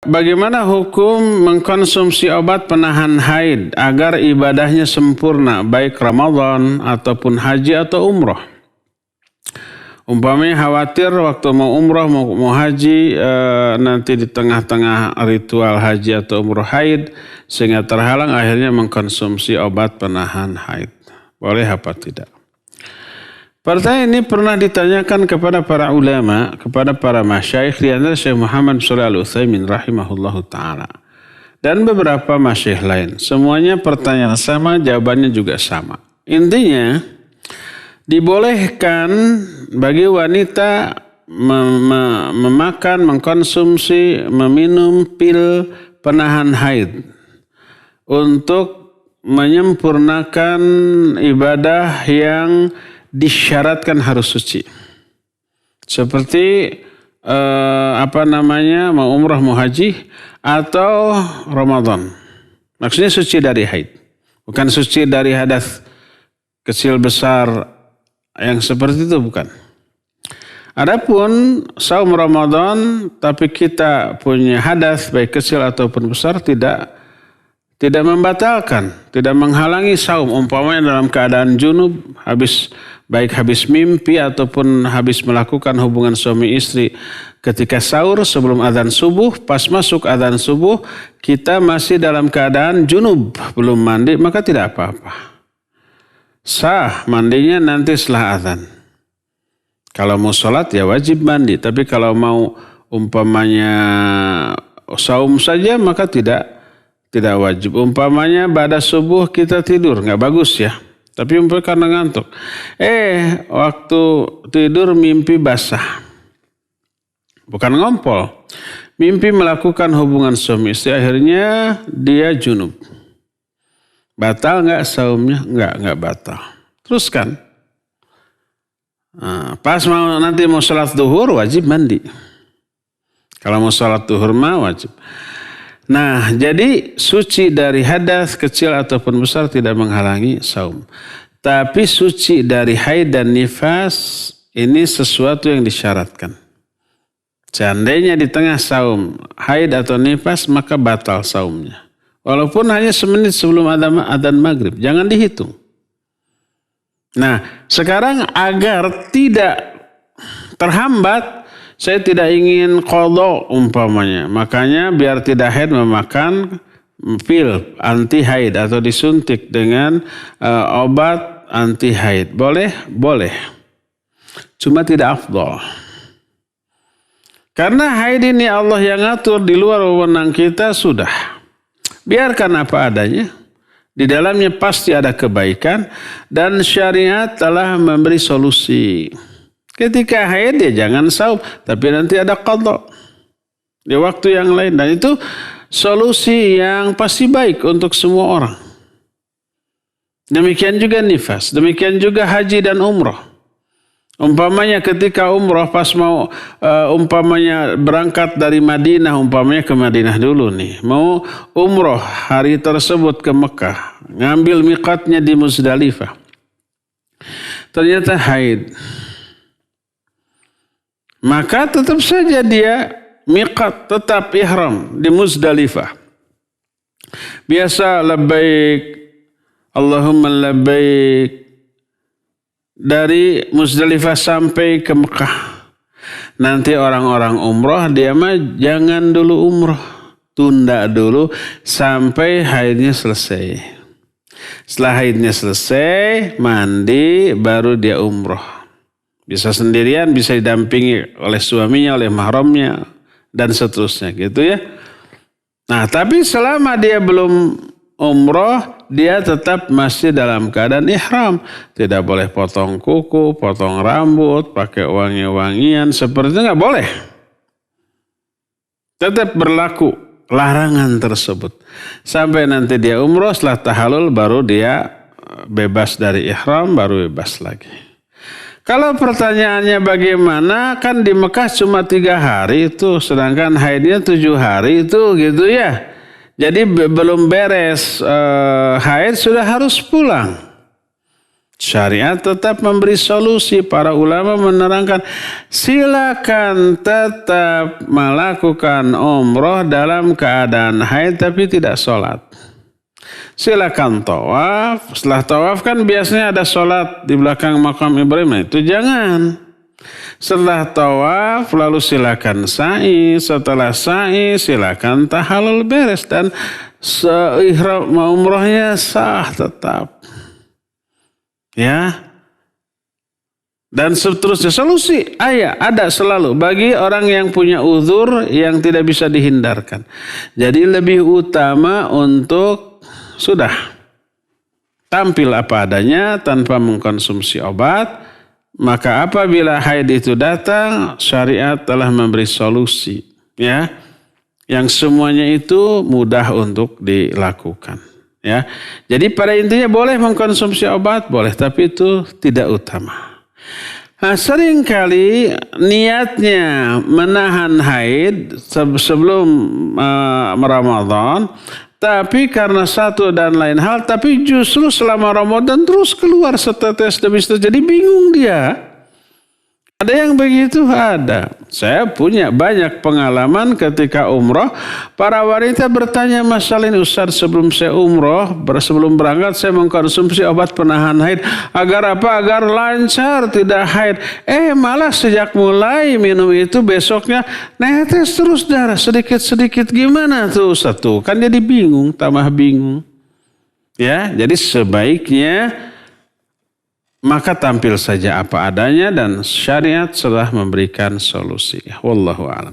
Bagaimana hukum mengkonsumsi obat penahan haid agar ibadahnya sempurna, baik Ramadan ataupun haji atau umroh? Umpamanya khawatir waktu mau umroh, mau haji, nanti di tengah-tengah ritual haji atau umroh haid, sehingga terhalang akhirnya mengkonsumsi obat penahan haid. Boleh apa tidak? Pertanyaan ini pernah ditanyakan kepada para ulama, kepada para masyayikh, di antara Syekh Muhammad Shalih Al-Utsaimin rahimahullahu ta'ala. Dan beberapa masyayikh lain. Semuanya pertanyaan sama, jawabannya juga sama. Intinya, dibolehkan bagi wanita memakan, mengkonsumsi, meminum pil penahan haid untuk menyempurnakan ibadah yang disyaratkan harus suci. Seperti mau umrah, mau haji atau Ramadan. Maksudnya suci dari haid. Bukan suci dari hadas kecil besar yang seperti itu, bukan. Adapun saum Ramadan tapi kita punya hadas baik kecil ataupun besar tidak membatalkan, tidak menghalangi saum. Umpamanya dalam keadaan junub, baik habis mimpi ataupun habis melakukan hubungan suami istri ketika sahur sebelum azan subuh, pas masuk azan subuh kita masih dalam keadaan junub, belum mandi, maka tidak apa-apa. Sah mandinya nanti setelah azan. Kalau mau sholat ya wajib mandi, tapi kalau mau umpamanya saum saja maka tidak wajib. Umpamanya pada subuh kita tidur, nggak bagus ya. Tapi umpamanya karena ngantuk. Waktu tidur mimpi basah. Bukan ngompol. Mimpi melakukan hubungan suami istri, akhirnya dia junub. Batal nggak saumnya? Nggak batal. Teruskan. Pas nanti mau sholat duhur wajib mandi. Kalau mau sholat duhur mah wajib. Nah, jadi suci dari hadas kecil ataupun besar tidak menghalangi saum. Tapi suci dari haid dan nifas ini sesuatu yang disyaratkan. Seandainya di tengah saum haid atau nifas maka batal saumnya. Walaupun hanya semenit sebelum adzan maghrib, jangan dihitung. Nah, sekarang agar tidak terhambat, saya tidak ingin qadha umpamanya. Makanya biar tidak haid memakan pil anti haid atau disuntik dengan obat anti haid. Boleh? Boleh. Cuma tidak afdal. Karena haid ini Allah yang ngatur, di luar wewenang kita, sudah. Biarkan apa adanya. Di dalamnya pasti ada kebaikan dan syariat telah memberi solusi. Ketika haid ya jangan saum, tapi nanti ada qadha di waktu yang lain, dan itu solusi yang pasti baik untuk semua orang. Demikian juga nifas, demikian juga haji dan umrah. Umpamanya ketika umrah pas mau umpamanya berangkat dari Madinah, umpamanya ke Madinah dulu nih, mau umrah hari tersebut ke Mekah, ngambil miqatnya di Muzdalifah. Ternyata haid. Maka tetap saja dia miqat, tetap ihram di Muzdalifah. Biasa labbaik, Allahumma labbaik, dari Muzdalifah sampai ke Mekah. Nanti orang-orang umrah, dia mah jangan dulu umrah, tunda dulu sampai haidnya selesai. Setelah haidnya selesai, mandi, baru dia umrah. Bisa sendirian, bisa didampingi oleh suaminya, oleh mahramnya, dan seterusnya gitu ya. Nah, tapi selama dia belum umrah, dia tetap masih dalam keadaan ihram. Tidak boleh potong kuku, potong rambut, pakai wangi-wangian, seperti itu nggak boleh. Tetap berlaku larangan tersebut. Sampai nanti dia umrah, setelah tahallul baru dia bebas dari ihram, baru bebas lagi. Kalau pertanyaannya bagaimana, kan di Mekah cuma 3 hari itu, sedangkan haidnya 7 hari itu gitu ya. Jadi belum beres haid sudah harus pulang. Syariat tetap memberi solusi. Para ulama menerangkan, silakan tetap melakukan umroh dalam keadaan haid tapi tidak sholat. Silakan tawaf. Setelah tawaf kan biasanya ada sholat di belakang makam Ibrahim. Itu jangan. Setelah tawaf lalu silakan sa'i. Setelah sa'i silakan tahallul beres. Dan seihram umrohnya sah tetap. Ya, dan seterusnya. Solusi ada selalu bagi orang yang punya uzur yang tidak bisa dihindarkan. Jadi lebih utama untuk sudah tampil apa adanya tanpa mengkonsumsi obat. Maka apabila haid itu datang, syariat telah memberi solusi, ya, yang semuanya itu mudah untuk dilakukan. Ya, jadi pada intinya boleh mengkonsumsi obat, boleh, tapi itu tidak utama. Nah, seringkali niatnya menahan haid sebelum Ramadan, tapi karena satu dan lain hal, tapi justru selama Ramadan terus keluar setetes demi setetes, jadi bingung dia. Ada yang begitu, ada. Saya punya banyak pengalaman ketika umroh. Para wanita bertanya masalah ini, Ustaz, sebelum saya umroh, sebelum berangkat saya mengkonsumsi obat penahan haid. Agar apa? Agar lancar, tidak haid. Malah sejak mulai minum itu besoknya netes terus darah sedikit-sedikit. Gimana tuh Ustaz? Tuh kan jadi bingung, tambah bingung. Ya, jadi sebaiknya maka tampil saja apa adanya dan syariat telah memberikan solusi. Wallahu a'lam.